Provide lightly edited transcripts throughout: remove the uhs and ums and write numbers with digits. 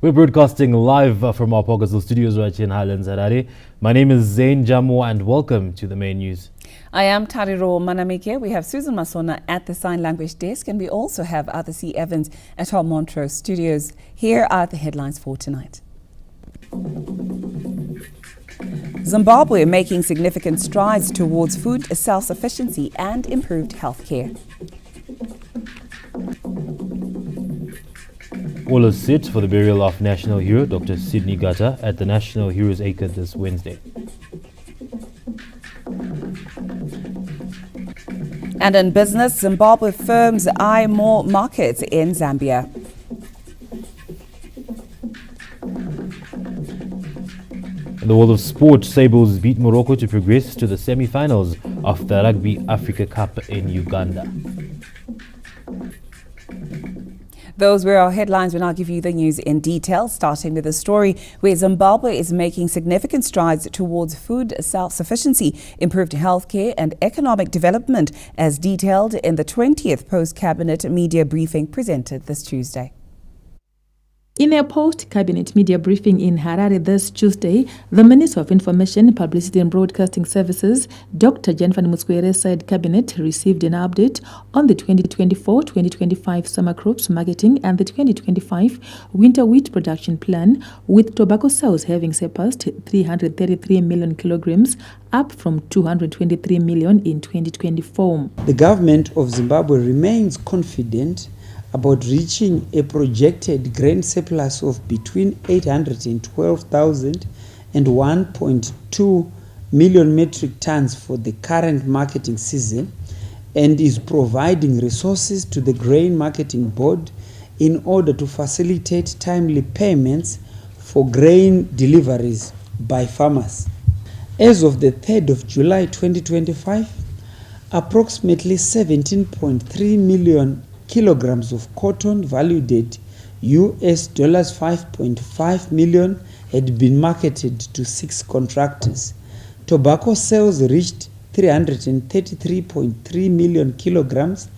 We're broadcasting live from our Pogazil studios right here in Highlands, Harare. My name is Zain Jamo and welcome to the main news. I am Tariro Manamike. We have Susan Masona at the Sign Language Desk, and we also have Arthur C. Evans at our Montrose studios. Here are the headlines for tonight. Zimbabwe making significant strides towards food self-sufficiency and improved health care. All is set for the burial of national hero Dr. Sidney Gata at the National Heroes Acre this Wednesday. And in business, Zimbabwe firms eye more markets in Zambia. In the world of sport, Sables beat Morocco to progress to the semi-finals of the Rugby Africa Cup in Uganda. Those were our headlines. We'll now give you the news in detail, starting with a story where Zimbabwe is making significant strides towards food self-sufficiency, improved healthcare and economic development, as detailed in the 20th post-cabinet media briefing presented this Tuesday. In a post-cabinet media briefing in Harare this Tuesday, the Minister of Information, Publicity and Broadcasting Services, Dr. Jennifer Mutswere, said Cabinet received an update on the 2024-2025 summer crops marketing and the 2025 winter wheat production plan, with tobacco sales having surpassed 333 million kilograms, up from 223 million in 2024. The government of Zimbabwe remains confident about reaching a projected grain surplus of between 812,000 and 1.2 million metric tons for the current marketing season, and is providing resources to the Grain Marketing Board in order to facilitate timely payments for grain deliveries by farmers. As of the 3rd of July 2025, approximately 17.3 million kilograms of cotton valued at US dollars 5.5 million had been marketed to 6 contractors. Tobacco sales reached 333.3 million kilograms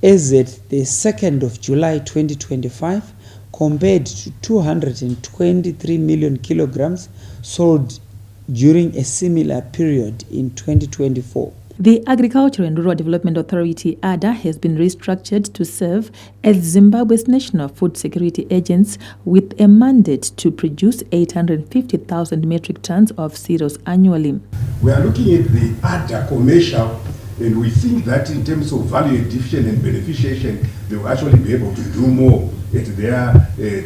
as at the 2nd of July 2025, compared to 223 million kilograms sold during a similar period in 2024. The Agriculture and Rural Development Authority, ADA, has been restructured to serve as Zimbabwe's national food security agents, with a mandate to produce 850,000 metric tons of cereals annually. We are looking at the ADA commercial, and we think that in terms of value addition and beneficiation, they will actually be able to do more at their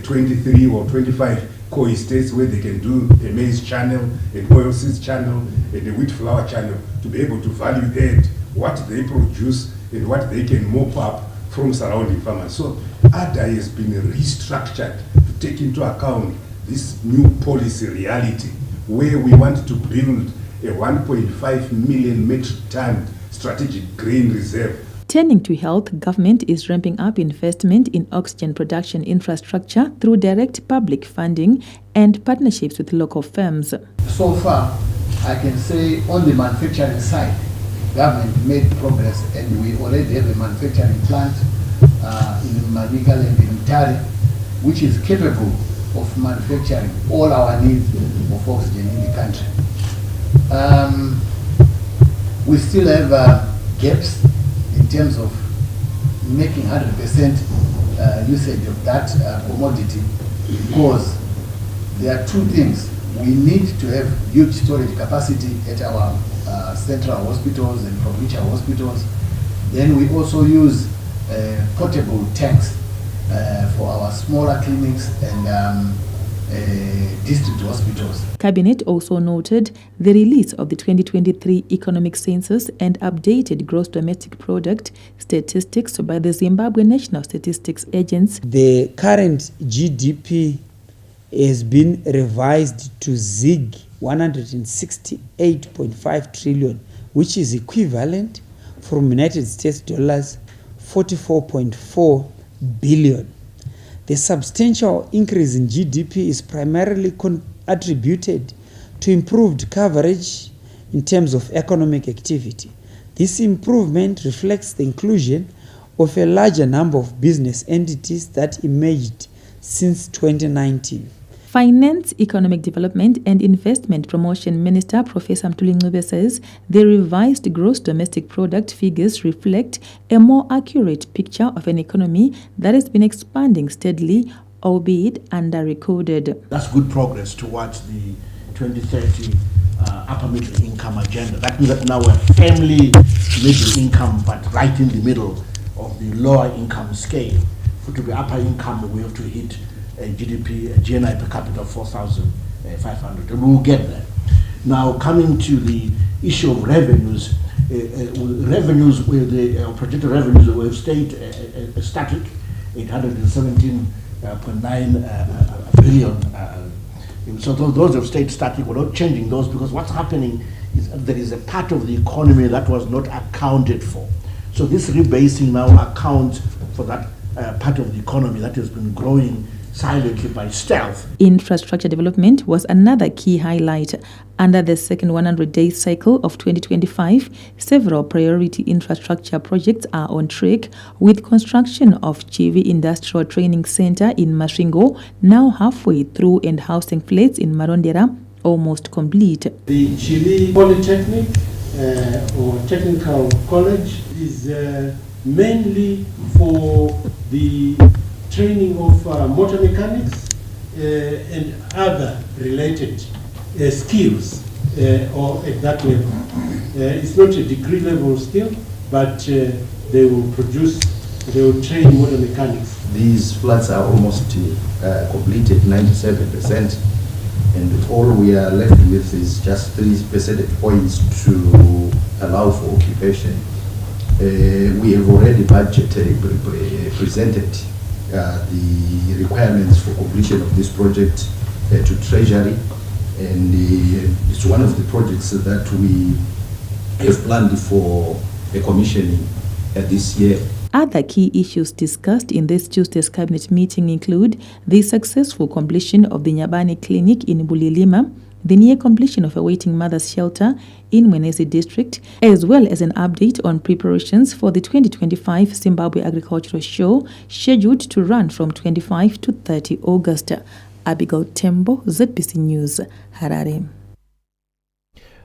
23 or 25 core estates, where they can do a maize channel, an oilseeds channel, and a wheat flour channel, to be able to value add what they produce and what they can mop up from surrounding farmers. So ADA has been restructured to take into account this new policy reality, where we want to build a 1.5 million metric ton strategic grain reserve. Turning to health, government is ramping up investment in oxygen production infrastructure through direct public funding and partnerships with local firms. So far, I can say on the manufacturing side, government made progress, and we already have a manufacturing plant in Manigal and in Mutare, which is capable of manufacturing all our needs of oxygen in the country. We still have gaps in terms of making 100% usage of that commodity, because there are two things. We need to have huge storage capacity at our central hospitals and provincial hospitals. Then we also use portable tanks for our smaller clinics and district hospitals. Cabinet also noted the release of the 2023 economic census and updated gross domestic product statistics by the Zimbabwe National Statistics Agency. The current GDP has been revised to ZiG 168.5 trillion, which is equivalent from United States dollars 44.4 billion. The substantial increase in GDP is primarily attributed to improved coverage in terms of economic activity. This improvement reflects the inclusion of a larger number of business entities that emerged since 2019. Finance, Economic Development and Investment Promotion Minister Professor Mthuli Ncube says the revised gross domestic product figures reflect a more accurate picture of an economy that has been expanding steadily, albeit under-recorded. That's good progress towards the 2030 upper middle income agenda. That means that now we're family middle income, but right in the middle of the lower income scale. To be upper income, we have to hit a GDP, a GNI per capita of 4,500, and we'll get there. Now, coming to the issue of revenues, revenues with the projected revenues will have stayed static, 817.9 billion. So those have stayed static. We're not changing those because what's happening is there is a part of the economy that was not accounted for. So this rebasing now accounts for that part of the economy that has been growing silently by stealth. Infrastructure development was another key highlight. Under the second 100-day cycle of 2025, several priority infrastructure projects are on track, with construction of Chivi Industrial Training Center in Masvingo now halfway through and housing flats in Marondera almost complete. The Chivi Polytechnic or Technical College is mainly for the training of motor mechanics and other related skills or at that level. It's not a degree level skill, but they will train motor mechanics. These flats are almost completed, 97%, and all we are left with is just 3 percentage points to allow for occupation. We have already budgeted, presented the requirements for completion of this project to Treasury, and it's one of the projects that we have planned for a commissioning this year. Other key issues discussed in this Tuesday's cabinet meeting include the successful completion of the Nyabane Clinic in Bulilima, the near completion of a waiting mother's shelter in Mwenezi district, as well as an update on preparations for the 2025 Zimbabwe Agricultural Show, scheduled to run from 25 to 30 August. Abigail Tembo, ZBC News, Harare.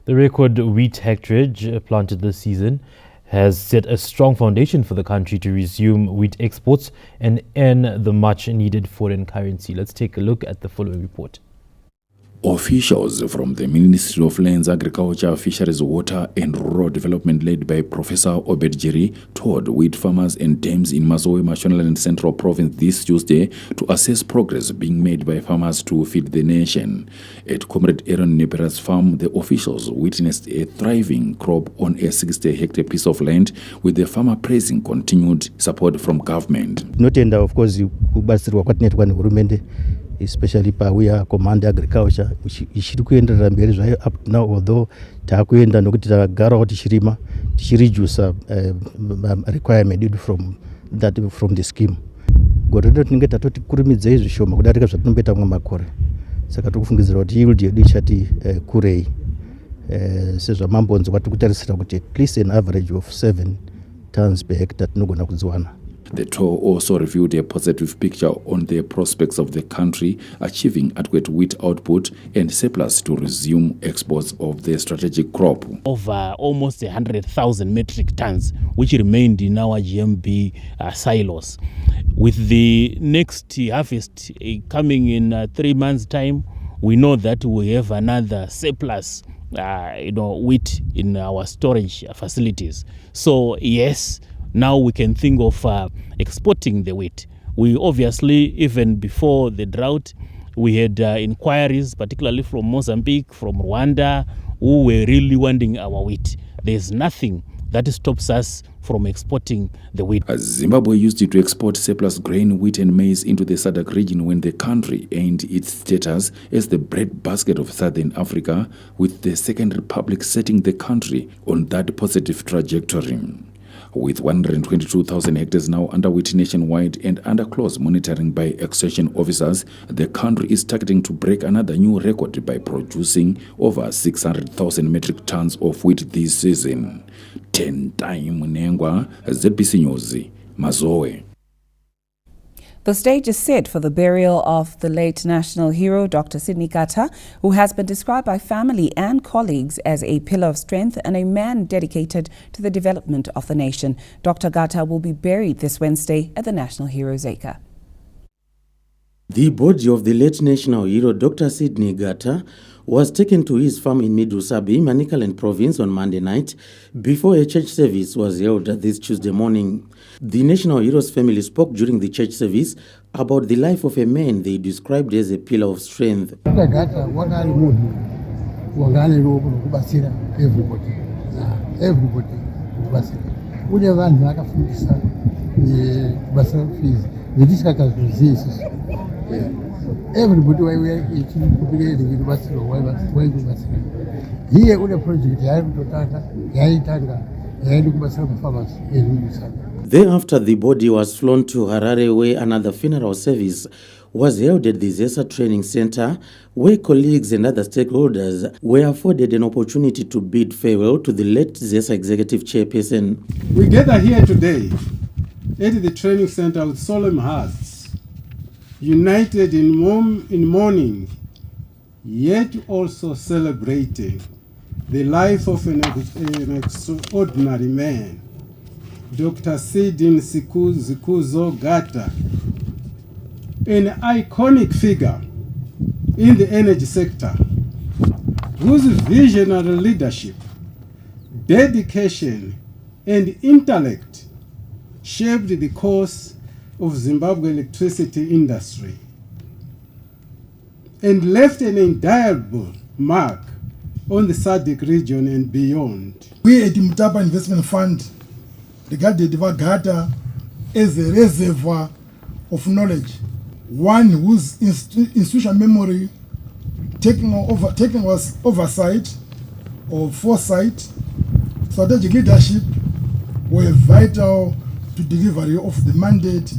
The record wheat hectarage planted this season has set a strong foundation for the country to resume wheat exports and earn the much needed foreign currency. Let's take a look at the following report. Officials from the Ministry of Lands, Agriculture, Fisheries, Water and Rural Development, led by Professor Obedjiri, toured wheat farmers and dams in Mazoe, Mashonaland Central Province this Tuesday to assess progress being made by farmers to feed the nation. At Comrade Aaron Nebera's farm, the officials witnessed a thriving crop on a 60-hectare piece of land, with the farmer praising continued support from government. Notenda, of course, especially Pawia Command Agriculture, ichiri kuenderera mberi zvayo up now, although takuenda nokuti tagarawo tichirijusa requirement from the scheme. Gore rino tinenge tatoti kurumidzei zvishoma kudarika zvatinomboita mamwe makore, saka tikufungidzira kuti yield yedu ichati kurei sezvamambonzwa tikutarisira kuti at least an average of 7 tons per hectare tinogona kudziwana. The tour also reviewed a positive picture on the prospects of the country achieving adequate wheat output and surplus to resume exports of the strategic crop. Over almost 100,000 metric tons, which remained in our GMB silos. With the next harvest coming in 3 months' time, we know that we have another surplus, wheat in our storage facilities. So yes, now we can think of exporting the wheat. We obviously, even before the drought, we had inquiries, particularly from Mozambique, from Rwanda, who were really wanting our wheat. There's nothing that stops us from exporting the wheat. Zimbabwe used it to export surplus grain, wheat and maize into the SADC region when the country earned its status as the breadbasket of Southern Africa, with the Second Republic setting the country on that positive trajectory. With 122,000 hectares now under wheat nationwide and under close monitoring by extension officers, the country is targeting to break another new record by producing over 600,000 metric tons of wheat this season. 10 time Nengwa, ZBC News, Mazoe. The stage is set for the burial of the late national hero, Dr. Sidney Gata, who has been described by family and colleagues as a pillar of strength and a man dedicated to the development of the nation. Dr. Gata will be buried this Wednesday at the National Heroes Acre. The body of the late national hero, Dr. Sidney Gata, was taken to his farm in Midusabi, Manicaland province on Monday night before a church service was held this Tuesday morning. The national hero's family spoke during the church service about the life of a man they described as a pillar of strength. Everybody. Everybody were eating here with a project. Thereafter, the body was flown to Harare, where another funeral service was held at the ZESA Training Center, where colleagues and other stakeholders were afforded an opportunity to bid farewell to the late ZESA executive chairperson. We gather here today at the training center with solemn hearts, united in mourning, yet also celebrating the life of an extraordinary man, Dr. Sidney Zikuzo Gata, an iconic figure in the energy sector, whose visionary leadership, dedication, and intellect shaped the course of Zimbabwe electricity industry and left an indelible mark on the SADC region and beyond. We at the Mutapa Investment Fund regarded Gata as a reservoir of knowledge, one whose institutional memory, taking was oversight or foresight, strategic leadership were vital to delivery of the mandate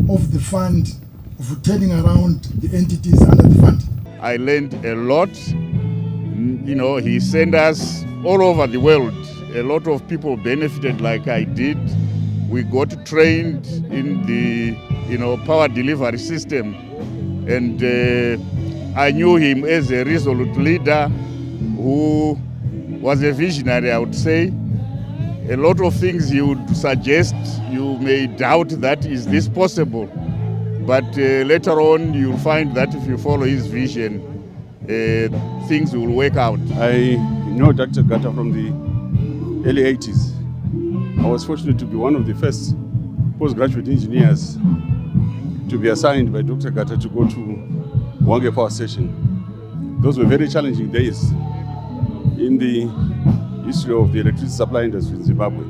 of the fund of turning around the entities under the fund. I learned a lot. You know, he sent us all over the world. A lot of people benefited like I did. We got trained in the, power delivery system. And I knew him as a resolute leader who was a visionary, I would say. A lot of things he would suggest, you may doubt that is this possible. But later on, you'll find that if you follow his vision, things will work out. I know Dr. Gata from the early 80s. I was fortunate to be one of the first postgraduate engineers to be assigned by Dr. Gata to go to Wange Power Station. Those were very challenging days in the history of the electricity supply industry in Zimbabwe.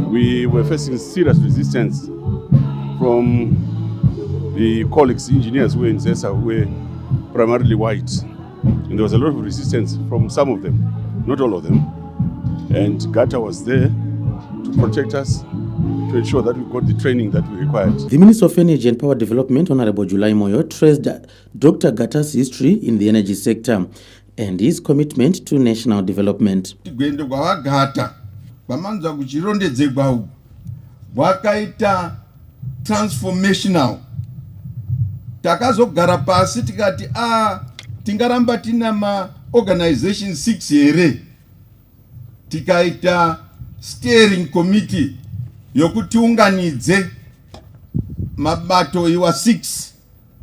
We were facing serious resistance from the colleagues, engineers who were in ZESA, who were primarily white. And there was a lot of resistance from some of them, not all of them. And Gata was there to protect us, to ensure that we got the training that we required. The Minister of Energy and Power Development, Honorable July Moyo, traced Dr. Gata's history in the energy sector and his commitment to national development. Transformational. Takazogara pasi tikati tingaramba tina ma organization 6 here. Tikaita steering committee yokutiunganidze mabato iwa 6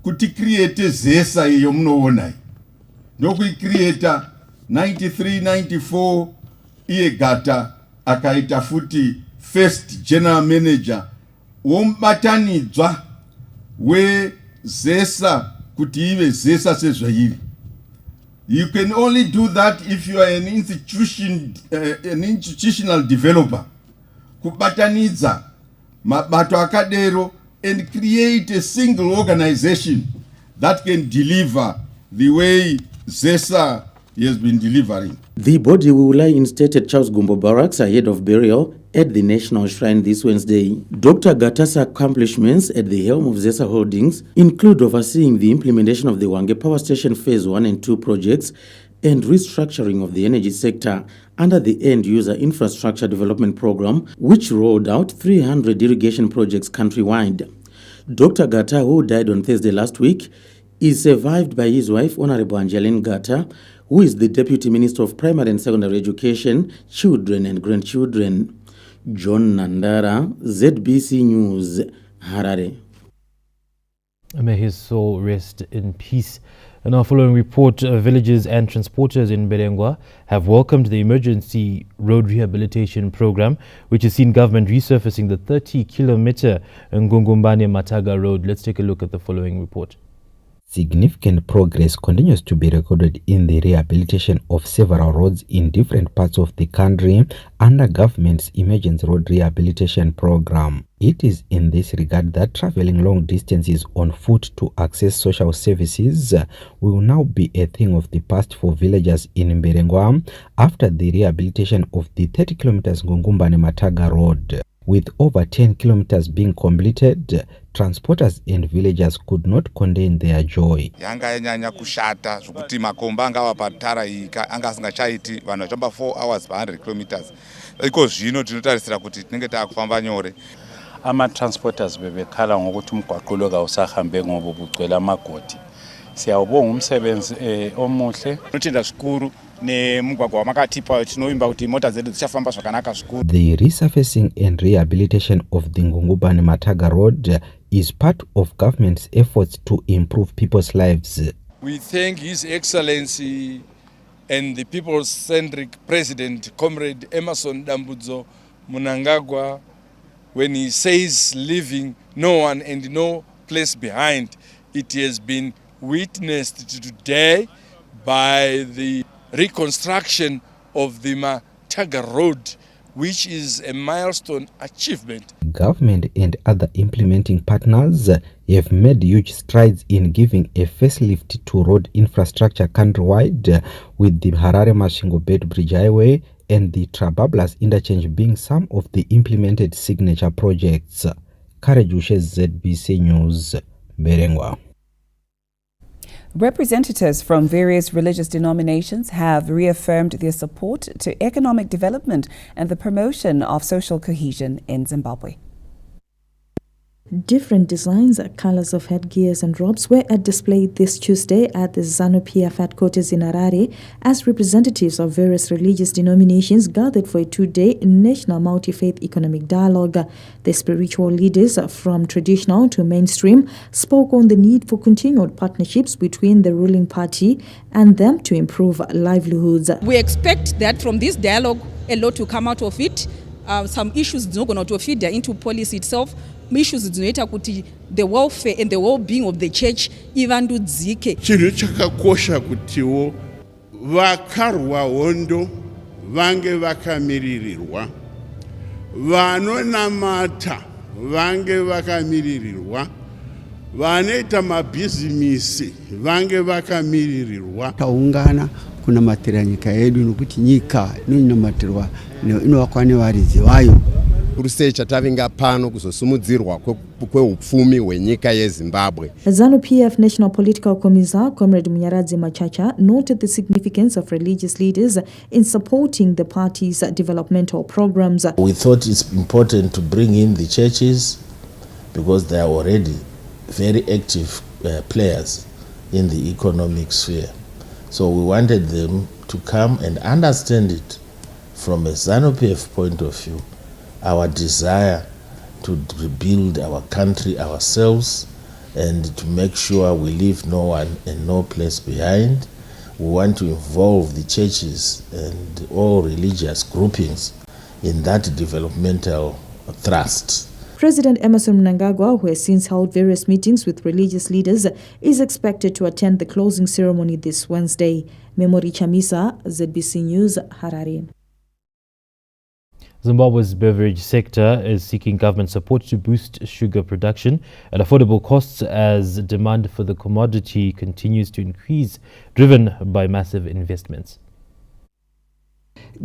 kuti create ZESA iyo munoona. Ndokuicreata 93-94 iye Gata akaita futi first general manager wombatanidzwa we ZESA kuti ive ZESA sezvairi. You can only do that if you are an institutional developer. Kubatanidza mabato akadero and create a single organization that can deliver the way ZESA has been delivering. The body will lie installed at Charles Gumbo Barracks ahead of burial at the National Shrine this Wednesday. Dr. Gata's accomplishments at the helm of ZESA Holdings include overseeing the implementation of the Wange Power Station Phase 1 and 2 projects and restructuring of the energy sector under the End User Infrastructure Development Program, which rolled out 300 irrigation projects countrywide. Dr. Gata, who died on Thursday last week, is survived by his wife, Honorable Angeline Gata, who is the Deputy Minister of Primary and Secondary Education, Children and Grandchildren. John Nandara, ZBC News, Harare. May his soul rest in peace. And our following report, villagers and transporters in Berengwa have welcomed the emergency road rehabilitation program, which has seen government resurfacing the 30-kilometer Ngungumbane-Mataga road. Let's take a look at the following report. Significant progress continues to be recorded in the rehabilitation of several roads in different parts of the country under government's emergency road rehabilitation program. It is in this regard that traveling long distances on foot to access social services will now be a thing of the past for villagers in Mberengwa after the rehabilitation of the 30 kilometers Ngungumbane-Mataga road. With over 10 kilometers being completed, transporters and villagers could not contain their joy. Yanga yanyanya kushata zvokuti makomba anga patara ika anga asingachaiti vanhu vachamba 4 hours per 100 kilometers. Iko zvino tinotarisira kuti tinenge takufamba nyore. Ama-transporters bebekhala ngokuthi umgwaqo lo kawusahambe ngoba ubugcwele amagodi. Siyawubonga umsebenzi omuhle. Notenda zvikuru nemugwagwa wamakatipa tinoimba kuti mota zedu dzichafamba zvakanaka zvikuru. The resurfacing and rehabilitation of the Ngungumbane-Mataga road is part of government's efforts to improve people's lives. We thank His Excellency and the people-centric President, Comrade Emerson Dambudzo Mnangagwa, when he says leaving no one and no place behind. It has been witnessed today by the reconstruction of the Mataga road, which is a milestone achievement. Government and other implementing partners have made huge strides in giving a facelift to road infrastructure countrywide, with the Harare-Masvingo Beverage Highway and the Trabablas interchange being some of the implemented signature projects. Karejushe, ZBC News, Berengwa. Representatives from various religious denominations have reaffirmed their support to economic development and the promotion of social cohesion in Zimbabwe. Different designs, colors of headgears and robes were at display this Tuesday at the ZANU-PF headquarters in Harare as representatives of various religious denominations gathered for a 2-day national multi-faith economic dialogue. The spiritual leaders from traditional to mainstream spoke on the need for continued partnerships between the ruling party and them to improve livelihoods. We expect that from this dialogue, a lot will come out of it. Some issues are going to feed into policy itself. Issues dzinoita kuti the welfare and the well-being of the church ivandudzike. Chinhu chakakosha kutiwo vakarwa hondo vange vakamiririrwa, vanonamata vange vakamiririrwa, vanoita mabhizimisi vange vakamiririrwa. Taungana kunamatira nyika yedu nokuti nyika inonamatirwa inovakwa nevaridzi vayo. Kurusecha tavinga pano kuzosumudzirwa kweupfumi hwenyika yeZimbabwe. ZANU-PF National Political Commissar Comrade Munyaradzi Machacha noted the significance of religious leaders in supporting the party's developmental programs. We thought it's important to bring in the churches because they are already very active players in the economic sphere. So we wanted them to come and understand it from a ZANU-PF point of view, our desire to rebuild our country ourselves and to make sure we leave no one and no place behind. We want to involve the churches and all religious groupings in that developmental thrust. President Emerson Mnangagwa, who has since held various meetings with religious leaders, is expected to attend the closing ceremony this Wednesday. Memory Chamisa, ZBC News, Harare. Zimbabwe's beverage sector is seeking government support to boost sugar production at affordable costs as demand for the commodity continues to increase, driven by massive investments.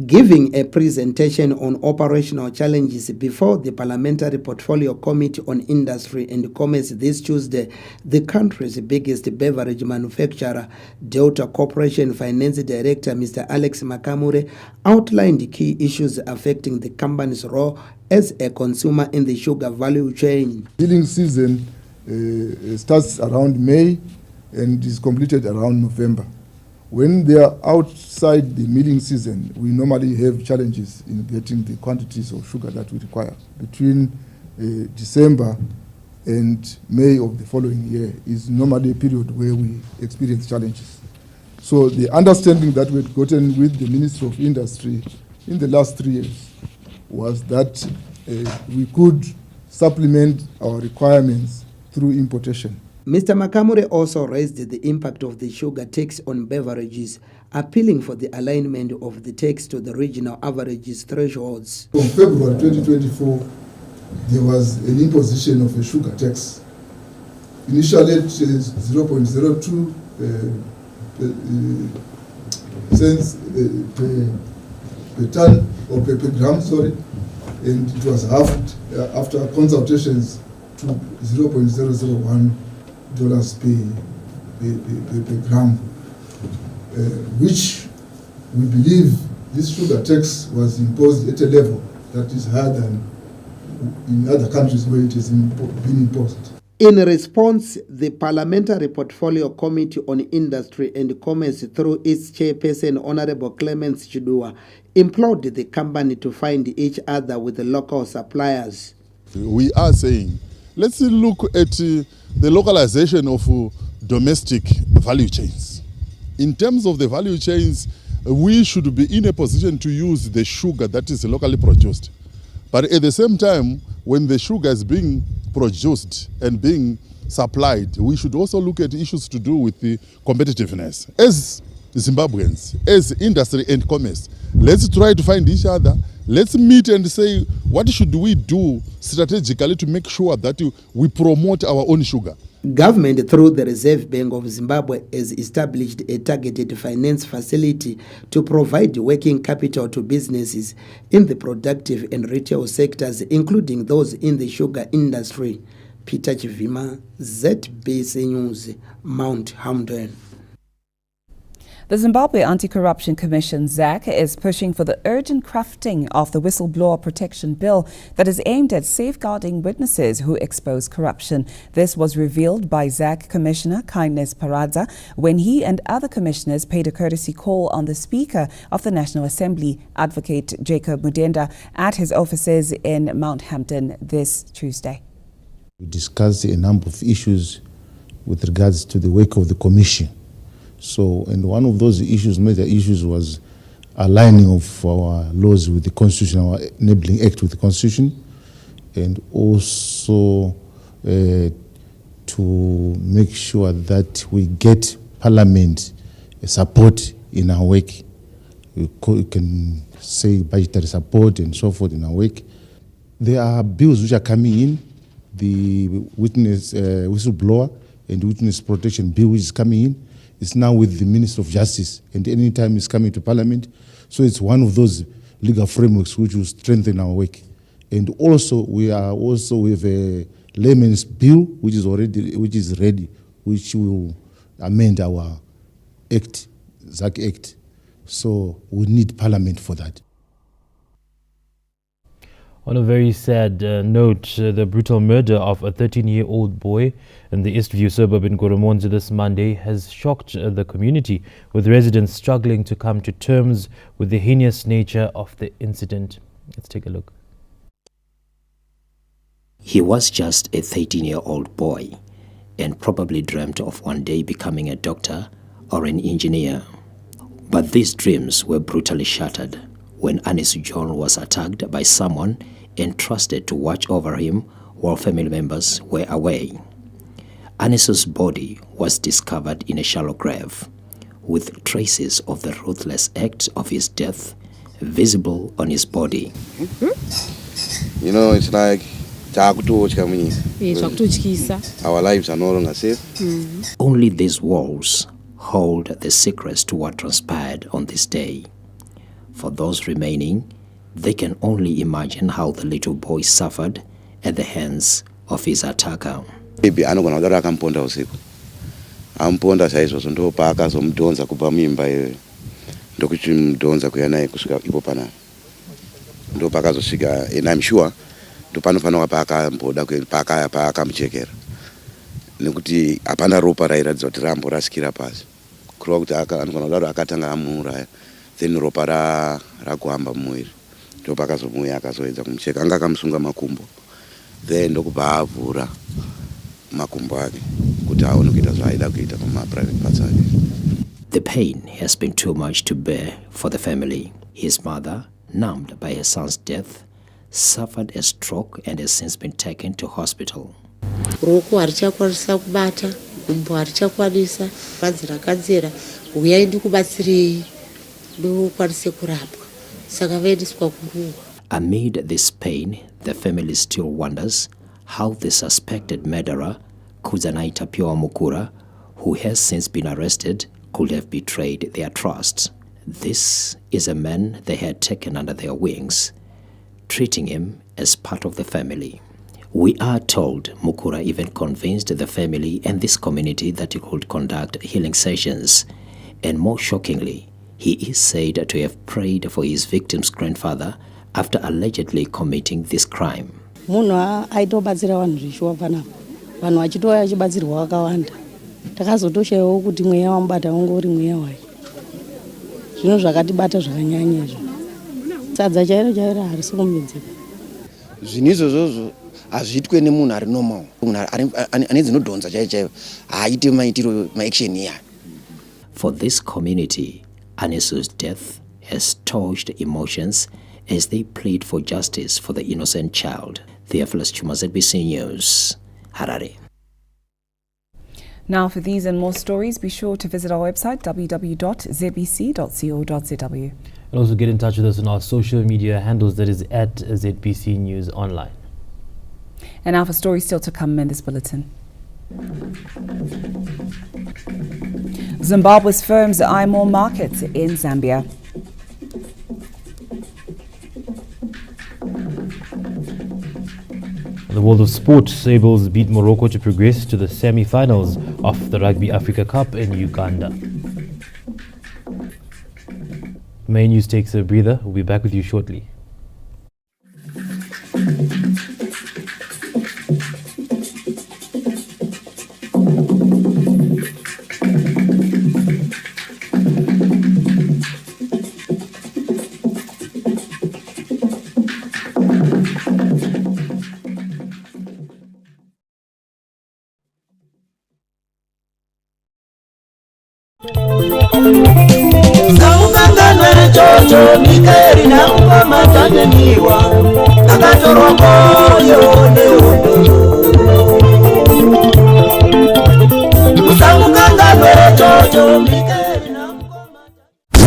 Giving a presentation on operational challenges before the Parliamentary Portfolio Committee on Industry and Commerce this Tuesday, the country's biggest beverage manufacturer, Delta Corporation Finance Director Mr. Alex Makamure, outlined the key issues affecting the company's role as a consumer in the sugar value chain. Billing season starts around May and is completed around November. When they are outside the milling season, we normally have challenges in getting the quantities of sugar that we require. Between December and May of the following year is normally a period where we experience challenges. So the understanding that we had gotten with the Ministry of Industry in the last 3 years was that we could supplement our requirements through importation. Mr. Makamure also raised the impact of the sugar tax on beverages, appealing for the alignment of the tax to the regional averages thresholds. From February 2024, there was an imposition of a sugar tax. Initially at 0.02 cents per ton or per gram, and it was halved after consultations to $0.001 per gram, which we believe this sugar tax was imposed at a level that is higher than in other countries where it has been imposed. In response, the Parliamentary Portfolio Committee on Industry and Commerce, through its chairperson, Honorable Clemens Chidua, implored the company to find each other with the local suppliers. We are saying, let's look at the localization of domestic value chains. In terms of the value chains, we should be in a position to use the sugar that is locally produced. But at the same time, when the sugar is being produced and being supplied, we should also look at issues to do with the competitiveness. As Zimbabweans, as industry and commerce, let's try to find each other. Let's meet and say, what should we do strategically to make sure that we promote our own sugar? Government, through the Reserve Bank of Zimbabwe, has established a targeted finance facility to provide working capital to businesses in the productive and retail sectors, including those in the sugar industry. Peter Chivima, ZBC News, Mount Hamden. The Zimbabwe Anti-Corruption Commission, ZAC, is pushing for the urgent crafting of the Whistleblower Protection Bill that is aimed at safeguarding witnesses who expose corruption. This was revealed by ZAC Commissioner Kindness Paradza when he and other commissioners paid a courtesy call on the Speaker of the National Assembly, Advocate Jacob Mudenda, at his offices in Mount Hampton this Tuesday. We discussed a number of issues with regards to the work of the Commission. So, and one of those issues, major issues, was aligning of our laws with the Constitution, our enabling act with the Constitution, and also to make sure that we get Parliament support in our work. We can say budgetary support and so forth in our work. There are bills which are coming in, the whistleblower and witness protection bill which is coming in. It's now with the Minister of Justice, and any time it's coming to Parliament. So it's one of those legal frameworks which will strengthen our work. And also we have a layman's bill which is ready, which will amend our act, ZAC Act. So we need Parliament for that. On a very sad note, the brutal murder of a 13-year-old boy in the Eastview suburb in Goromonzi this Monday has shocked the community, with residents struggling to come to terms with the heinous nature of the incident. Let's take a look. He was just a 13-year-old boy and probably dreamt of one day becoming a doctor or an engineer. But these dreams were brutally shattered when Anis John was attacked by someone entrusted to watch over him while family members were away. Anis's body was discovered in a shallow grave, with traces of the ruthless act of his death visible on his body. You know, it's like our lives are no longer safe. Only these walls hold the secrets to what transpired on this day. For those remaining, they can only imagine how the little boy suffered at the hands of his attacker. Maybe anogona kudaro akamponda usiku. Amponda saizvozvo ndopa akazomudhonza kubva muimba iyoyo. Ndokuchimudhonza kuya naye kusvika ipo panapa. Ndopa akazosvika, and I'm sure ndopanofanira pakamboda paakamuchekera. nekuti hapana ropa rairatidza kuti ramborasikira pasi kurova kuti anogona kudaro akatanga amuuraya then ropa rakuhamba mumuviri ndopakazomuuya akazoedza kumucheka anga akamusunga makumbo then ndokubva avhura makumbo ake kuti aone kuita zvaaida kuita pamaprivate parts ake. The pain has been too much to bear for the family. His mother, numbed by her son's death, suffered a stroke and has since been taken to hospital. Ruoko harichakwanisa kubata, gumbo harichakwanisa, bvadzi rakadzera, uyai ndikubatsirei ndokwanise kurapwa. Saka vaendeswa kuruwa. Amid this pain, the family still wonders how the suspected murderer, Kudzanaita Pyowa Mukura, who has since been arrested, could have betrayed their trust. This is a man they had taken under their wings, treating him as part of the family. We are told Mukura even convinced the family and this community that he could conduct healing sessions. And more shockingly, he is said to have prayed for his victim's grandfather after allegedly committing this crime. Munhu aitobatsira vanhu zvishuwa panapa. Vanhu vachitouya vachibatsirwa vakawanda. Takazotoshayiwa kuti mweya wamubata wanga uri mweya wai. Zvino zvakatibata zvakanyanya izvo. Sadza chairo harisi kumidzika. Zvinhu izvozvo hazviitwe nemunhu ari normal. Munhu ane dzinodhonza chaiwo haaite maitiro maaction iya. For this community, Anesu's death has touched emotions as they plead for justice for the innocent child. Theophilus Chuma, ZBC News, Harare. Now, for these and more stories, be sure to visit our website, www.zbc.co.zw. And also get in touch with us on our social media handles, that is at ZBC News Online. And now for stories still to come in this bulletin. Zimbabwe's firms eye more markets in Zambia. The world of sport, Sables beat Morocco to progress to the semi-finals of the Rugby Africa Cup in Uganda. Main News takes a breather. We'll be back with you shortly.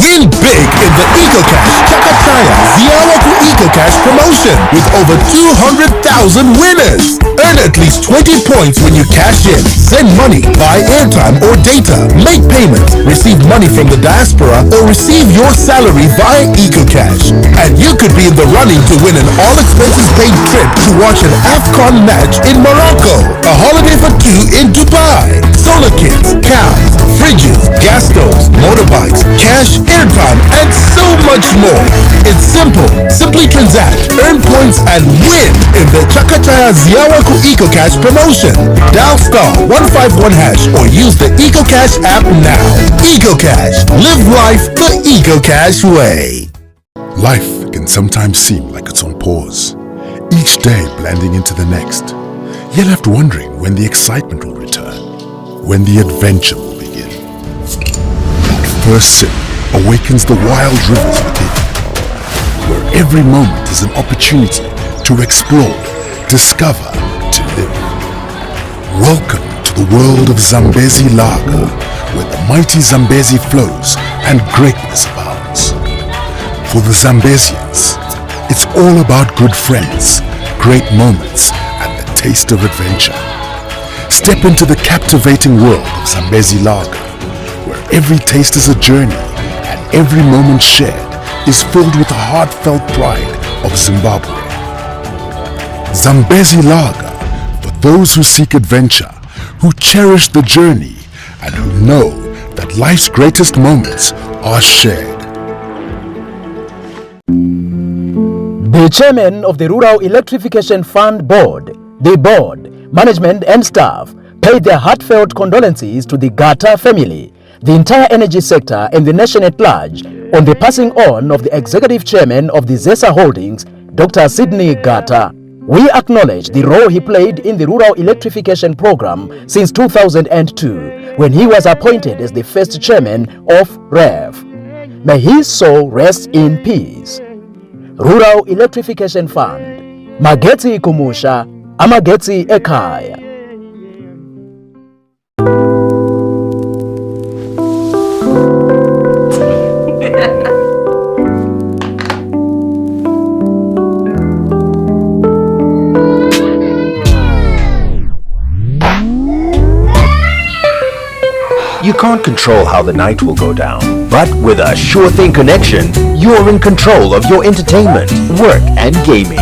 Win big in the EcoCash Chakataya Ziawaku EcoCash promotion with over 200,000 winners. Earn at least 20 points when you cash in. Send money, buy airtime or data, make payments, receive money from the diaspora, or receive your salary via EcoCash. And you could be in the running to win an all-expenses-paid trip to watch an AFCON match in Morocco, a holiday for two in Dubai, solar kits, cows, fridges, gas stoves, motorbikes, cash, airtime, and so much more. It's simple. Simply transact, earn points, and win in the Chakataya Ziawaku EcoCash promotion. Dial *151# or use the EcoCash app now. EcoCash. Live life the EcoCash way. Life can sometimes seem like it's on pause, each day blending into the next. You're left wondering when the excitement will return, when the adventure will begin. That first sip awakens the wild rivers within, where every moment is an opportunity to explore, discover, to live. Welcome to the world of Zambezi Lager, where the mighty Zambezi flows and greatness abounds. For the Zambezians, it's all about good friends, great moments, and the taste of adventure. Step into the captivating world of Zambezi Lager, where every taste is a journey and every moment shared is filled with the heartfelt pride of Zimbabwe. Zambezi Lager, for those who seek adventure, who cherish the journey, and who know that life's greatest moments are shared. The chairman of the Rural Electrification Fund Board, the board, management and staff paid their heartfelt condolences to the Gata family, the entire energy sector and the nation at large on the passing on of the executive chairman of the ZESA Holdings, Dr. Sidney Gata. We acknowledge the role he played in the rural electrification program since 2002, when he was appointed as the first chairman of REV. May his soul rest in peace. Rural Electrification Fund. Magetsi Kumusha, Amagetsi Ekaya. You can't control how the night will go down, but with a Sure Thing connection, you're in control of your entertainment, work and gaming.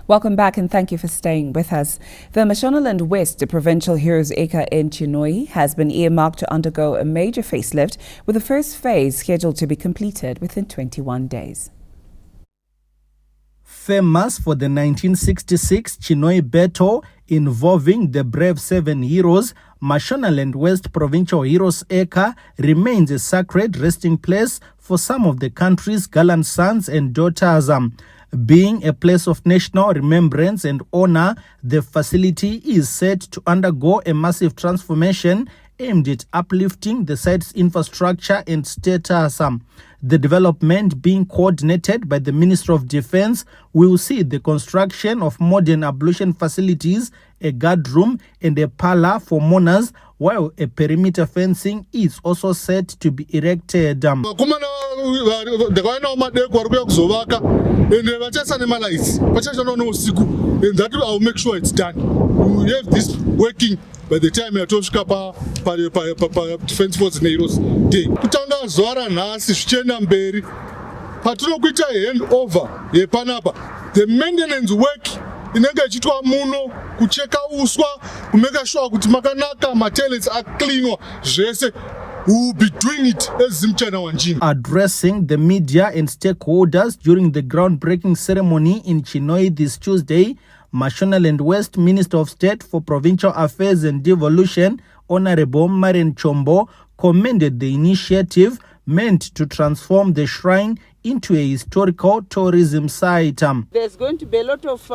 Welcome back and thank you for staying with us. The Mashonaland West Provincial Heroes Acre in Chinoi has been earmarked to undergo a major facelift, with the first phase scheduled to be completed within 21 days. Famous for the 1966 Chinoi battle involving the brave 7 heroes, Mashonaland West Provincial Heroes Acre remains a sacred resting place for some of the country's gallant sons and daughters. Being a place of national remembrance and honor, the facility is set to undergo a massive transformation aimed at uplifting the site's infrastructure and status. The development, being coordinated by the Ministry of Defense, will see the construction of modern ablution facilities, a guard room and a parlor for mourners, while a perimeter fencing is also set to be erected. And that I'll make sure it's done. We have this working by the time I told Skapa Defense Force Heroes Day. Kutanga Zora Nasi Shchena Mberi. Patunokuita hand over Yepanapa. The maintenance work inenge chitwa muno kucheka uswa kumeka sure kuti makanaka materials are clean zvese. We will be doing it as Zimchana Wanjin. Addressing the media and stakeholders during the groundbreaking ceremony in Chinoi this Tuesday, Mashonaland West Minister of State for Provincial Affairs and Devolution, Honorable Marian Chombo, commended the initiative meant to transform the shrine into a historical tourism site. There's going to be a lot of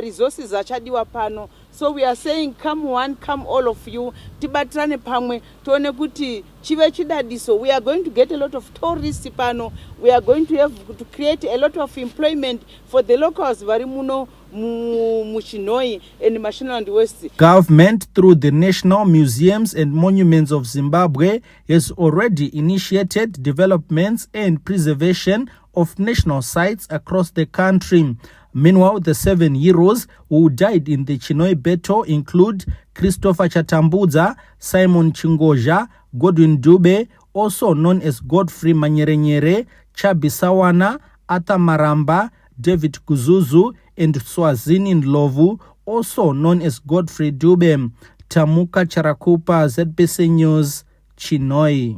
resources achadiwa pano. So we are saying, come one, come all of you. Tibatrane pamwe, tuone kuti chive chidadiso. We are going to get a lot of tourists pano. We are going to have to create a lot of employment for the locals. Varimuno Muchinoi and Mashonaland West. Government, through the National Museums and Monuments of Zimbabwe, has already initiated developments and preservation of national sites across the country. Meanwhile, the 7 heroes who died in the Chinoi battle include Christopher Chatambuza, Simon Chingoja, Godwin Dube, also known as Godfrey Manyerenyere, Chabi Sawana, Ata Maramba, David Kuzuzu, and Swazini Ndlovu, also known as Godfrey Dube. Tamuka Charakupa, ZBC News, Chinoi.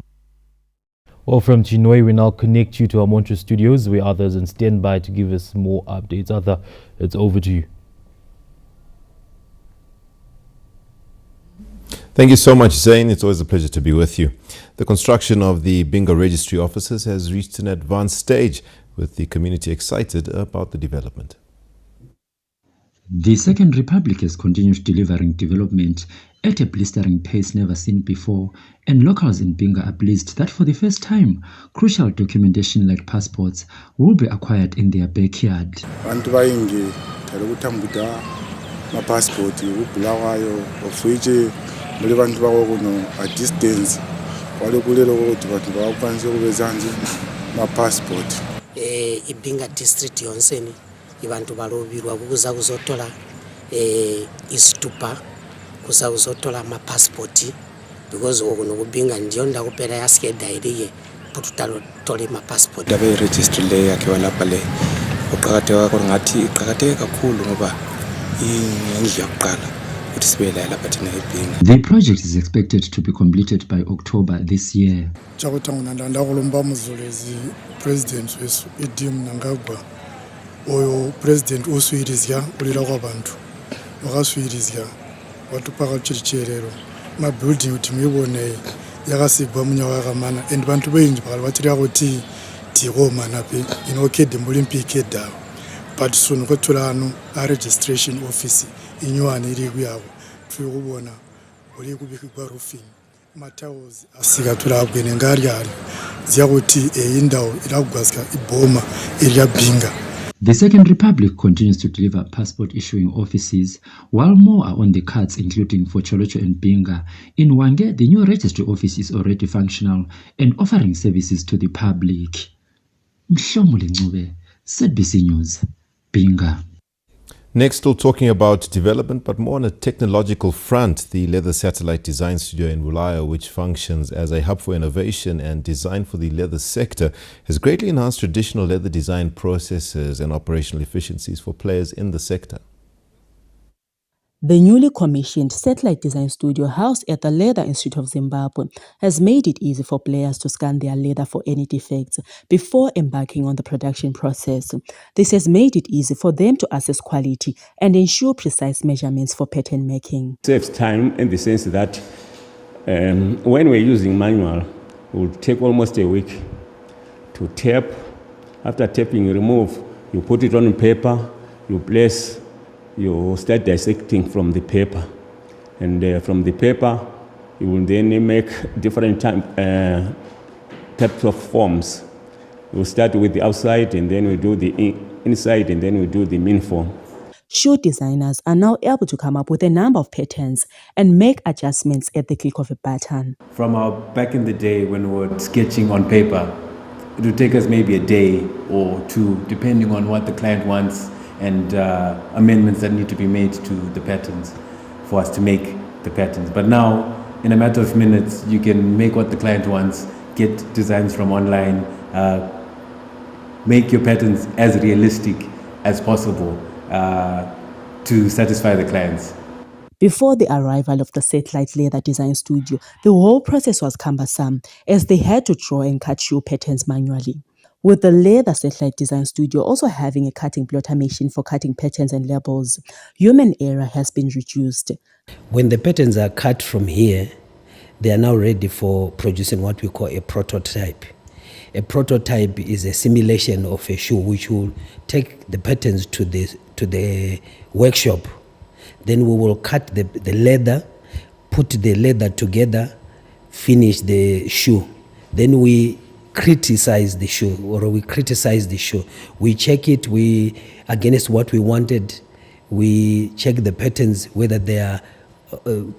Well, from Chinoi, we now connect you to our Montreux studios, where others on standby to give us more updates. Arthur, it's over to you. Thank you so much, Zain. It's always a pleasure to be with you. The construction of the Bingo Registry offices has reached an advanced stage, with the community excited about the development. The Second Republic has continued delivering development at a blistering pace never seen before, and locals in Binga are pleased that for the first time, crucial documentation like passports will be acquired in their backyard. passport Bulawayo of which vantu vavo kuno a distance wale kulelo kuti vantu vakwanise kuvezanzi passport. ibinga district yonseni ibantu balobirwa kuza kuzotola isitupa kuza kuzotola amapasipoti because okunokubinga ndiyo ndakupera yasikedairiye pututale mapasipoti ndabe registry le yakhe lapha le uqhakathe wakho ngathi iqhakathe kakhulu ngoba indlu yokuqala ukuthi sibe lapha thina ebinga. The project is expected to be completed by October this year. Chakutangana ndakulomba muzulezi president wesu edim nangagwa oyo president oswirizya ulira kwabantu wakaswirizya watupaka chiricherero mabuilding kuti muibone yakasigwa munyaka yakamana and bantu benji pakali vatiri kuti tikomana pe inokedhe mulimpike dawo but soon kwatula ano a registration office inyuwani iri kuyavo tiri kubona uri kubikigwa roofing matawuzi asikatula abwene ngariari ziyakuti indawo iragwazika ibhoma iriyabhinga. The Second Republic continues to deliver passport issuing offices, while more are on the cards, including for Cholocho and Binga. In Wange, the new registry office is already functional and offering services to the public. Mhlomule Ncube, ZBC News, Binga. Next, still talking about development, but more on a technological front. The Leather Satellite Design Studio in Bulawayo, which functions as a hub for innovation and design for the leather sector, has greatly enhanced traditional leather design processes and operational efficiencies for players in the sector. The newly commissioned Satellite Design Studio housed at the Leather Institute of Zimbabwe has made it easy for players to scan their leather for any defects before embarking on the production process. This has made it easy for them to assess quality and ensure precise measurements for pattern making. It saves time in the sense that when we're using manual, it will take almost a week to tap. After tapping, you remove, you put it on paper, you place, you start dissecting from the paper, and from the paper you will then make different types of forms. We'll start with the outside, and then we do the inside, and then we do the main form. Shoe designers are now able to come up with a number of patterns and make adjustments at the click of a button. From our back in the day when we were sketching on paper, it would take us maybe a day or two, depending on what the client wants and amendments that need to be made to the patterns for us to make the patterns. But now, in a matter of minutes, you can make what the client wants, get designs from online, make your patterns as realistic as possible to satisfy the clients. Before the arrival of the Satellite Leather Design Studio, the whole process was cumbersome as they had to draw and cut shoe patterns manually. With the Leather Satellite Design Studio also having a cutting plotter machine for cutting patterns and labels, human error has been reduced. When the patterns are cut from here, they are now ready for producing what we call a prototype. A prototype is a simulation of a shoe which will take the patterns to the workshop. Then we will cut the leather, put the leather together, finish the shoe. Then we criticize the shoe, We check it against what we wanted. We check the patterns, whether they are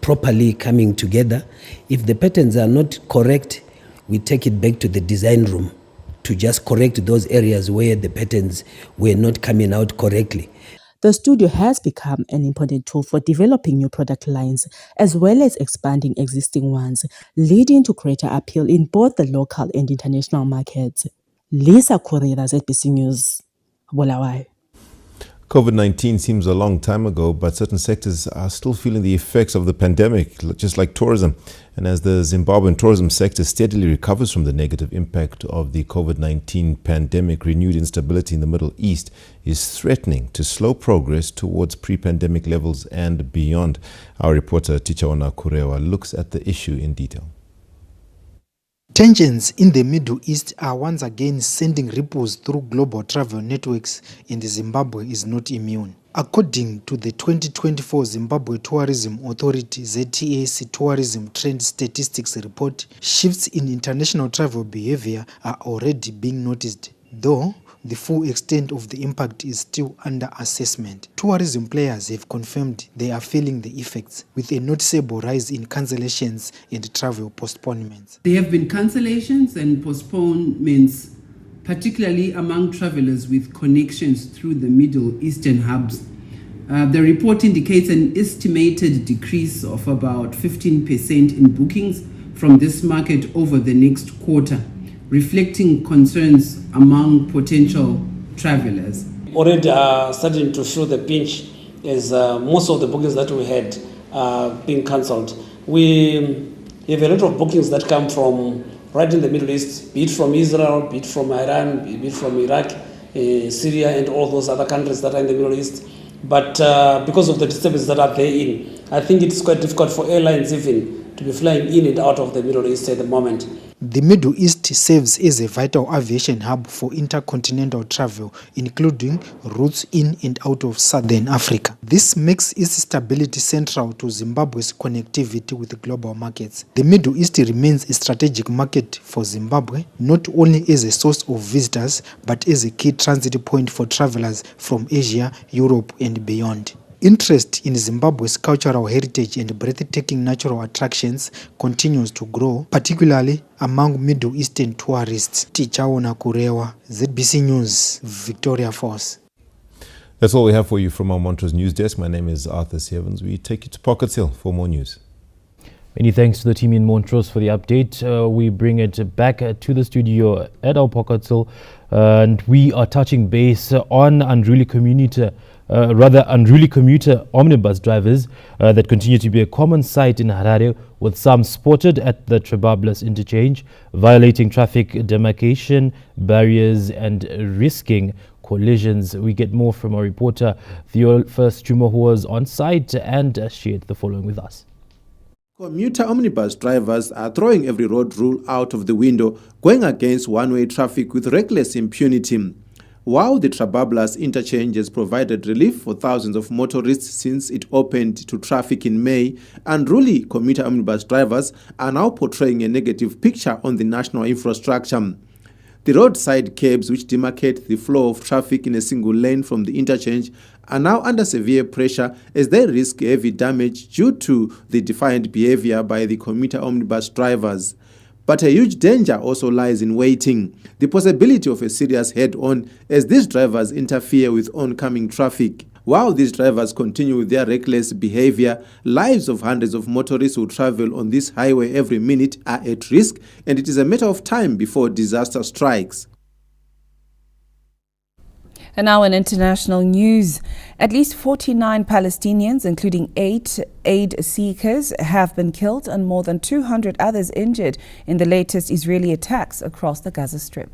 properly coming together. If the patterns are not correct, we take it back to the design room to just correct those areas where the patterns were not coming out correctly. The studio has become an important tool for developing new product lines as well as expanding existing ones, leading to greater appeal in both the local and international markets. Lisa Correa, ZBC News, Bulawayo. COVID-19 seems a long time ago, but certain sectors are still feeling the effects of the pandemic, just like tourism. And as the Zimbabwean tourism sector steadily recovers from the negative impact of the COVID-19 pandemic, renewed instability in the Middle East is threatening to slow progress towards pre-pandemic levels and beyond. Our reporter Tichaona Kurewa looks at the issue in detail. Tensions in the Middle East are once again sending ripples through global travel networks, and Zimbabwe is not immune. According to the 2024 Zimbabwe Tourism Authority ZTAC Tourism Trend Statistics Report, shifts in international travel behavior are already being noticed, though the full extent of the impact is still under assessment. Tourism players have confirmed they are feeling the effects, with a noticeable rise in cancellations and travel postponements. There have been cancellations and postponements particularly among travelers with connections through the Middle Eastern hubs. The report indicates an estimated decrease of about 15% in bookings from this market over the next quarter, reflecting concerns among potential travelers. Already starting to feel the pinch as most of the bookings that we had being cancelled. We have a lot of bookings that come from right in the Middle East, be it from Israel, be it from Iran, be it from Iraq, Syria, and all those other countries that are in the Middle East. But because of the disturbances that are therein, I think it's quite difficult for airlines even to be flying in and out of the Middle East at the moment. The Middle East serves as a vital aviation hub for intercontinental travel, including routes in and out of southern Africa. This makes its stability central to Zimbabwe's connectivity with global markets. The Middle East remains a strategic market for Zimbabwe, not only as a source of visitors, but as a key transit point for travelers from Asia, Europe, and beyond. Interest in Zimbabwe's cultural heritage and breathtaking natural attractions continues to grow, particularly among Middle Eastern tourists. Tichaona Kurewa, ZBC News, Victoria Falls. That's all we have for you from our Montrose News Desk. My name is Arthur Sevens. We take you to Pockets Hill for more news. Many thanks to the team in Montrose for the update. We bring it back to the studio at our Pockets Hill, and we are touching base on unruly commuter omnibus drivers that continue to be a common sight in Harare, with some spotted at the Trebablas interchange, violating traffic demarcation barriers and risking collisions. We get more from our reporter Theophilus Chuma, who was on site and shared the following with us. Commuter omnibus drivers are throwing every road rule out of the window, going against one-way traffic with reckless impunity. While the Trebablas interchange has provided relief for thousands of motorists since it opened to traffic in May, unruly commuter omnibus drivers are now portraying a negative picture on the national infrastructure. The roadside curbs, which demarcate the flow of traffic in a single lane from the interchange, are now under severe pressure as they risk heavy damage due to the defiant behavior by the commuter omnibus drivers. But a huge danger also lies in waiting, the possibility of a serious head-on as these drivers interfere with oncoming traffic. While these drivers continue with their reckless behavior, lives of hundreds of motorists who travel on this highway every minute are at risk, and it is a matter of time before disaster strikes. And now in international news, at least 49 Palestinians, including 8 aid seekers, have been killed and more than 200 others injured in the latest Israeli attacks across the Gaza Strip.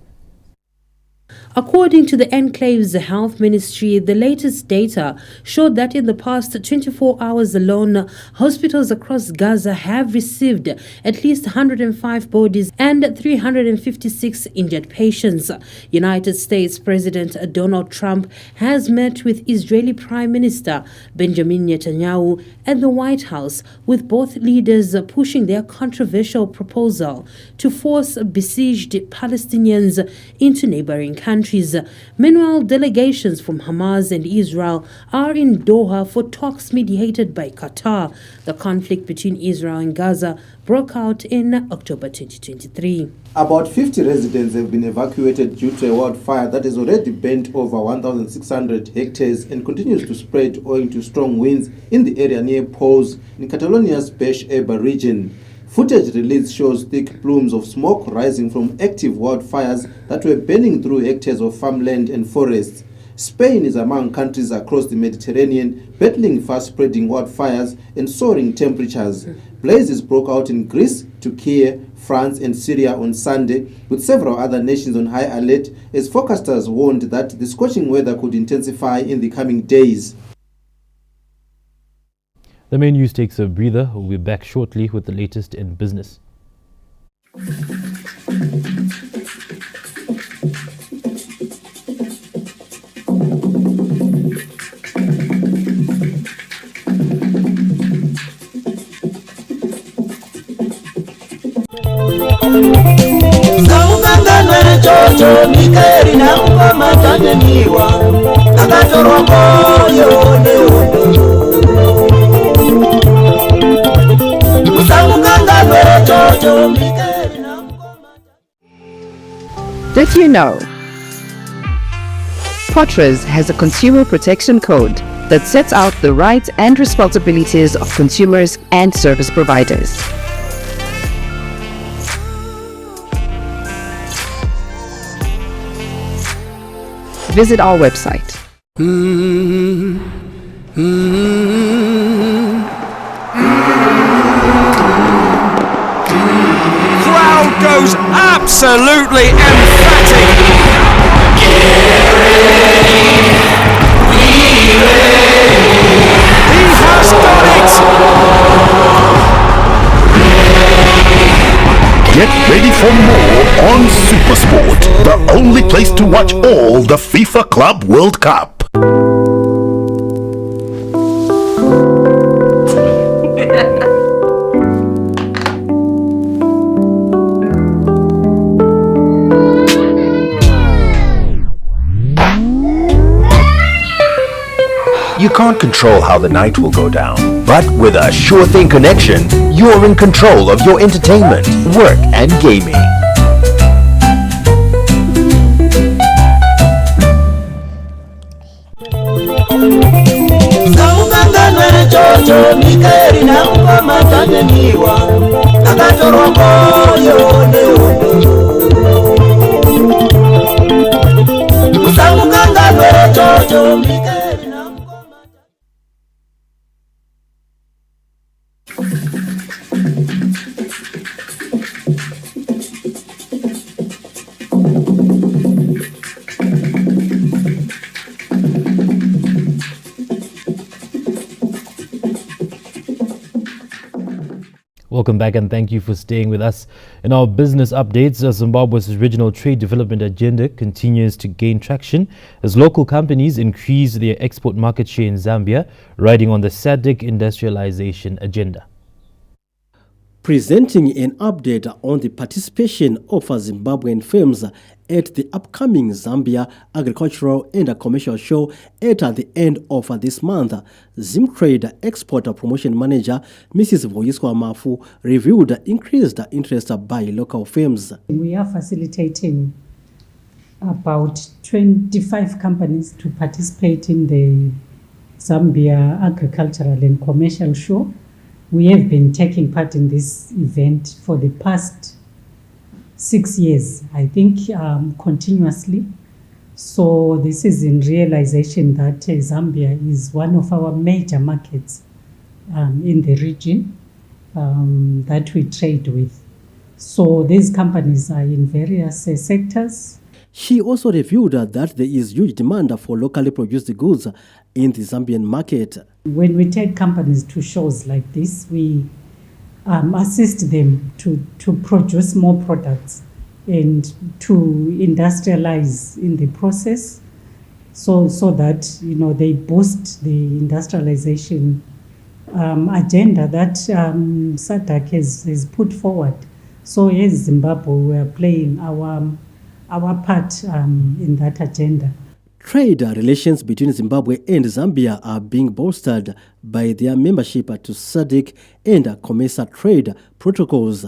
According to the Enclave's Health Ministry, the latest data showed that in the past 24 hours alone, hospitals across Gaza have received at least 105 bodies and 356 injured patients. United States President Donald Trump has met with Israeli Prime Minister Benjamin Netanyahu at the White House, with both leaders pushing their controversial proposal to force besieged Palestinians into neighboring countries. Meanwhile, delegations from Hamas and Israel are in Doha for talks mediated by Qatar. The conflict between Israel and Gaza broke out in October 2023. About 50 residents have been evacuated due to a wildfire that has already burnt over 1,600 hectares and continues to spread owing to strong winds in the area near Pous in Catalonia's Besh-Eba region. Footage released shows thick plumes of smoke rising from active wildfires that were burning through hectares of farmland and forests. Spain is among countries across the Mediterranean battling fast-spreading wildfires and soaring temperatures. Blazes broke out in Greece, Turkey, France and Syria on Sunday, with several other nations on high alert as forecasters warned that the scorching weather could intensify in the coming days. The main news takes a breather. We'll be back shortly with the latest in business. Did you know Potras has a consumer protection code that sets out the rights and responsibilities of consumers and service providers. Visit our website. Crowd goes absolutely emphatic. He has done it! Get ready for more on Supersport, the only place to watch all the FIFA Club World Cup. You can't control how the night will go down, but with a Sure Thing connection, you're in control of your entertainment, work and gaming. Welcome back and thank you for staying with us. In our business updates, Zimbabwe's regional trade development agenda continues to gain traction as local companies increase their export market share in Zambia, riding on the SADC industrialization agenda. Presenting an update on the participation of Zimbabwean firms at the upcoming Zambia Agricultural and Commercial Show at the end of this month, Zimtrade Export Promotion Manager Mrs. Voyiswa Mafu reviewed increased interest by local firms. We are facilitating about 25 companies to participate in the Zambia Agricultural and Commercial Show. We have been taking part in this event for the past 6 years, I think, continuously. So this is in realization that Zambia is one of our major markets in the region that we trade with. So these companies are in various sectors. She also revealed that there is huge demand for locally produced goods in the Zambian market. When we take companies to shows like this, we assist them to produce more products and to industrialize in the process, so that they boost the industrialization agenda that SADC has put forward. So as Zimbabwe, we are playing our part in that agenda. Trade relations between Zimbabwe and Zambia are being bolstered by their membership to SADC and COMESA trade protocols.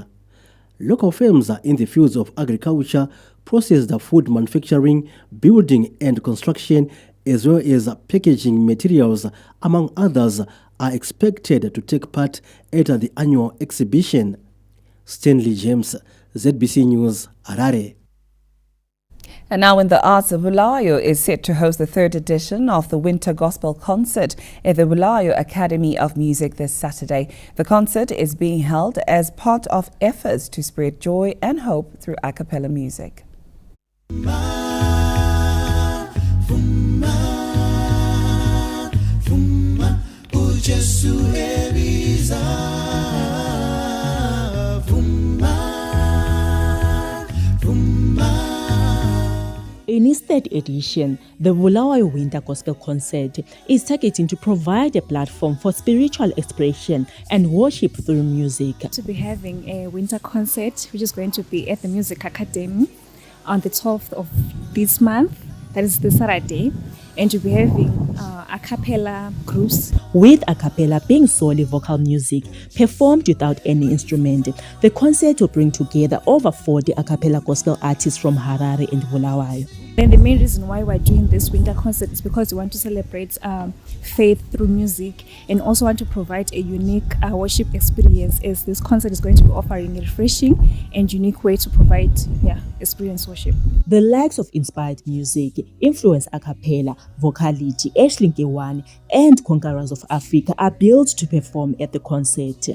Local firms in the fields of agriculture, processed food manufacturing, building and construction, as well as packaging materials, among others, are expected to take part at the annual exhibition. Stanley James, ZBC News, Harare. And now in the arts, Bulawayo is set to host the 3rd edition of the Winter Gospel Concert at the Bulawayo Academy of Music this Saturday. The concert is being held as part of efforts to spread joy and hope through a cappella music. In its 3rd edition, the Bulawayo Winter Gospel Concert is targeting to provide a platform for spiritual expression and worship through music. To be having a winter concert, which is going to be at the Music Academy on the 12th of this month, that is this Saturday, and to be having a cappella groups. With a cappella being solely vocal music performed without any instrument, the concert will bring together over 40 a cappella gospel artists from Harare and Bulawayo. And the main reason why we're doing this winter concert is because we want to celebrate faith through music, and also want to provide a unique worship experience, as this concert is going to be offering a refreshing and unique way to provide experience worship. The likes of inspired music, influence a cappella, vocality, Ashley Nkewane, and Conquerors of Africa are billed to perform at the concert.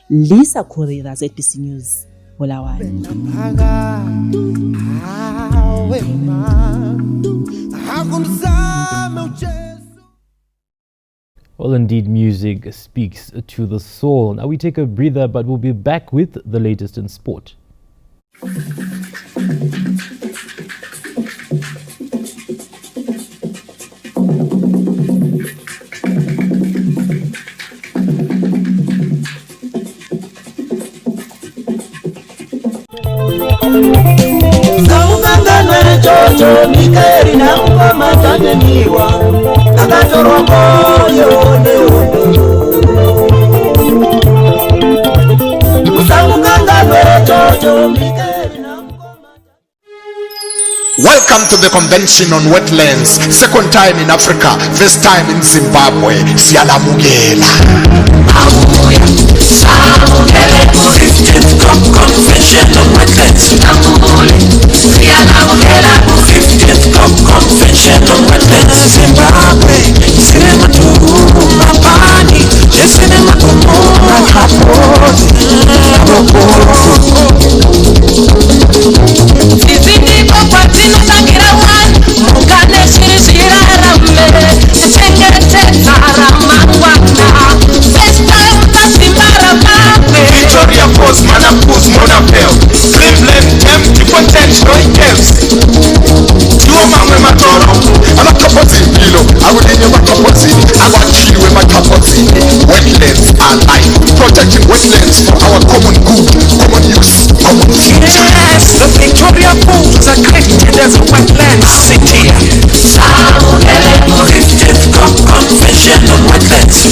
Lisa Correras, ZBC News, Bulawayo. Well, indeed, music speaks to the soul. Now we take a breather, but we'll be back with the latest in sport. Welcome to the Convention on Wetlands, second time in Africa, first time in Zimbabwe. Siyalamukela. Convention on Wetlands. Siyalamukela. 50th Convention on Wetlands. Zimbabwe. Cinema to Mapani. Cinema to Victoria Falls, Manapus, Monapel, Cleveland, Empty Potential, Camps. Tuomame Matoro, Amakapozino, I will name Makapozini, Awachiwe Makapozini. Wetlands are life, protecting wetlands for our common good, common use, common future. Yes, the Victoria Falls are created as a wetland city. Convention on Wetlands.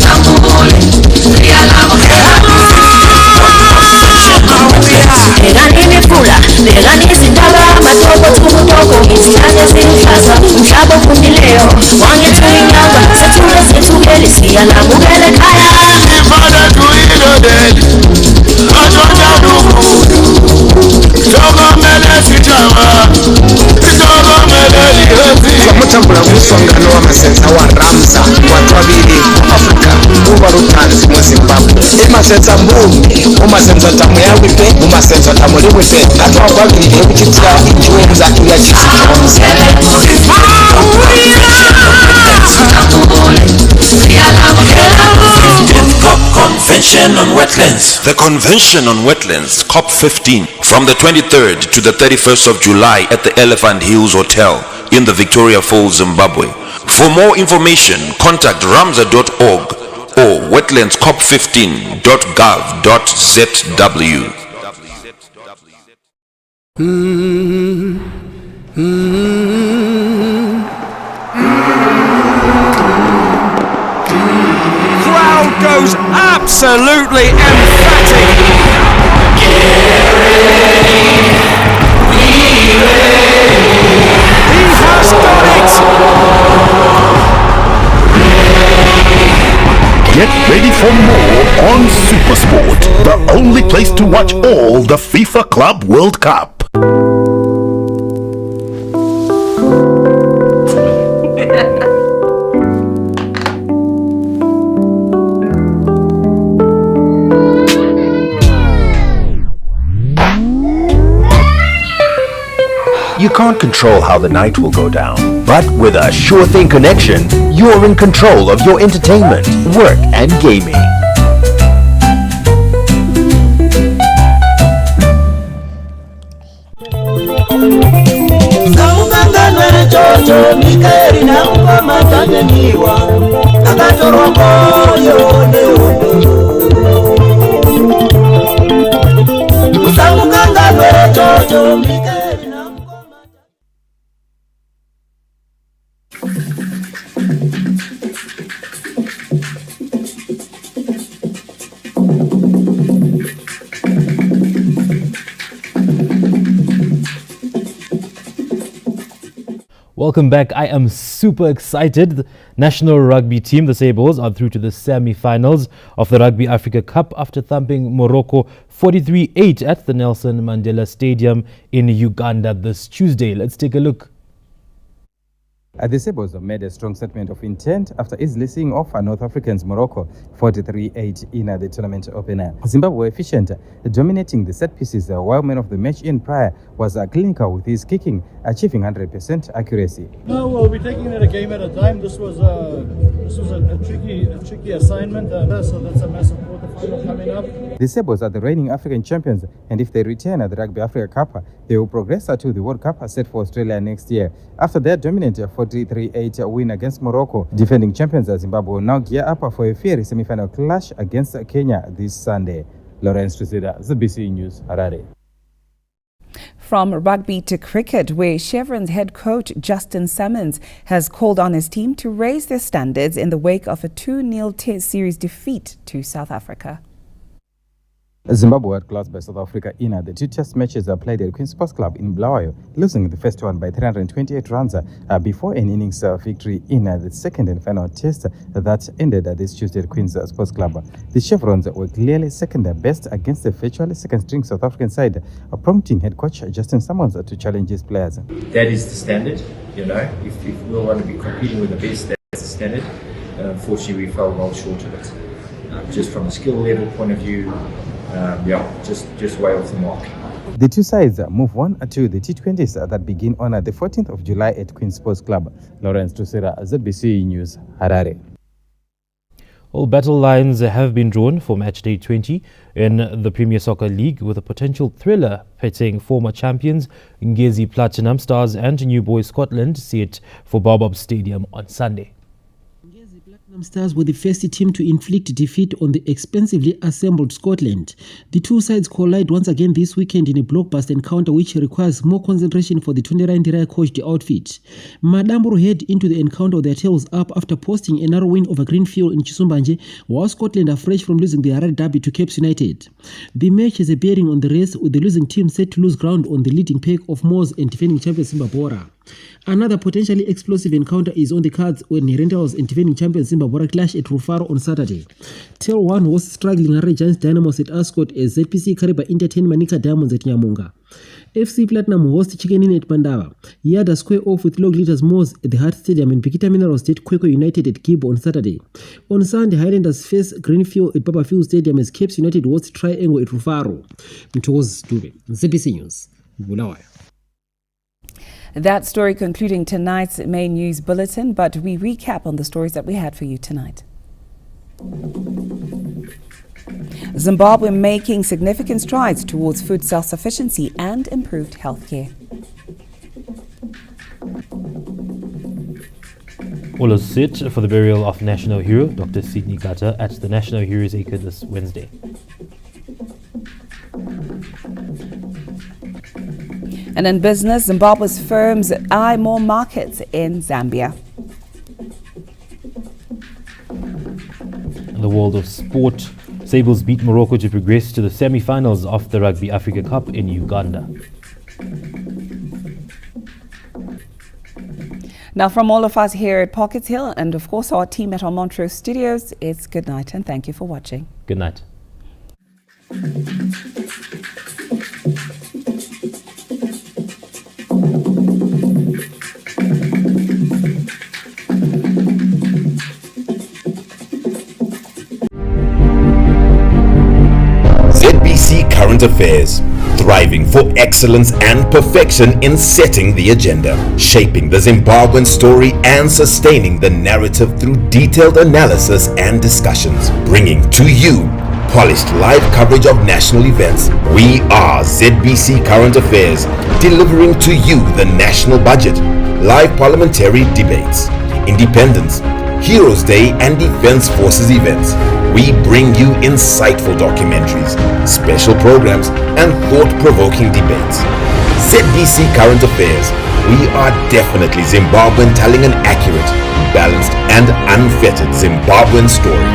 Mutambula musongano w'amasensa wa Ramza watu babiri Africa uba rutanzi mu Zimbabwe emasensa mbumbi umasensa tamu yawipe umasensa tamu liwipe atwababiri ebititira injuenza ya Jesus Convention on Wetlands. The Convention on Wetlands, COP15, from the 23rd to the 31st of July at the Elephant Hills Hotel in the Victoria Falls, Zimbabwe. For more information, contact ramza.org or wetlandscop15.gov.zw. Crowd goes absolutely emphatic. He has done it. Get ready for more on Supersport, the only place to watch all the FIFA Club World Cup. You can't control how the night will go down, but with a Sure Thing connection, you're in control of your entertainment, work and gaming. Welcome back. I am super excited. The national rugby team, the Sables, are through to the semi-finals of the Rugby Africa Cup after thumping Morocco 43-8 at the Nelson Mandela Stadium in Uganda this Tuesday. Let's take a look. The Sables made a strong statement of intent after easily seeing off North Africans Morocco 43-8 in the tournament opener. Zimbabwe were efficient, dominating the set pieces, while man of the match Ian Pryor was clinical with his kicking, achieving 100% accuracy. No, we'll be taking it a game at a time. This was a tricky assignment, so that's a massive quarterfinal coming up. The Sables are the reigning African champions, and if they return at the Rugby Africa Cup, they will progress to the World Cup set for Australia next year. After their dominant 43-8 win against Morocco, defending champions Zimbabwe will now gear up for a fiery semi-final clash against Kenya this Sunday. Lawrence Tusida, ZBC News, Harare. From rugby to cricket, where Chevron's head coach Justin Summons has called on his team to raise their standards in the wake of a 2-0 Test series defeat to South Africa. Zimbabwe had closed by South Africa in the two test matches played at Queen's Sports Club in Bulawayo, losing the first one by 328 runs before an innings victory in the second and final test that ended this Tuesday at Queen's Sports Club. The Chevrons were clearly second best against the virtually second-string South African side, prompting head coach Justin Summons to challenge his players. That is the standard, you know. If we want to be competing with the best, that's the standard. And unfortunately, we fell well short of it. Just from a skill level point of view, just way off the mark. The two sides move on to the T20s that begin on the 14th of July at Queen's Sports Club. Lawrence Tusera, ZBC News, Harare. All battle lines have been drawn for match day 20 in the Premier Soccer League, with a potential thriller pitting former champions Ngezi Platinum Stars and New Boys Scotland set for Baobab Stadium on Sunday. Stars were the first team to inflict defeat on the expensively assembled Scotland. The two sides collide once again this weekend in a blockbuster encounter which requires more concentration for the 29-year coached outfit. Madamboro head into the encounter with their tails up after posting a narrow win over Greenfield in Chisumbanje, while Scotland are fresh from losing the Harare Derby to Capes United. The match has a bearing on the race, with the losing team set to lose ground on the leading pack of Moors and defending champions Zimbabwe. Another potentially explosive encounter is on the cards when Rentals and defending champions Zimbabwe clash at Rufaro on Saturday. Tel 1 was struggling Harare Giants Dynamos at Ascot as ZPC Kariba entertained Manica Diamonds at Nyamunga. FC Platinum host Chicken Inn at Pandawa. Yada square off with log leaders Moors at the Hart Stadium and Pikita Mineral State Kweko United at Kibo on Saturday. On Sunday, Highlanders face Greenfield at Babafield Stadium as Capes United host Triangle at Rufaro. Mtoz Dube, ZBC News, Bulawayo. That story concluding tonight's main news bulletin, but we recap on the stories that we had for you tonight. Zimbabwe making significant strides towards food self-sufficiency and improved healthcare. All is set for the burial of national hero Dr. Sidney Gata at the National Heroes Acre this Wednesday. And in business, Zimbabwe's firms eye more markets in Zambia. In the world of sport, Sables beat Morocco to progress to the semi-finals of the Rugby Africa Cup in Uganda. Now, from all of us here at Pockets Hill and of course our team at our Montrose studios, it's good night and thank you for watching. Good night. ZBC Current Affairs, thriving for excellence and perfection in setting the agenda, shaping the Zimbabwean story and sustaining the narrative through detailed analysis and discussions, bringing to you polished live coverage of national events. We are ZBC Current Affairs, delivering to you the national budget, live parliamentary debates, independence, Heroes Day and Defense Forces events. We bring you insightful documentaries, special programs, and thought-provoking debates. ZBC Current Affairs. We are definitely Zimbabwean, telling an accurate, balanced, and unfettered Zimbabwean story.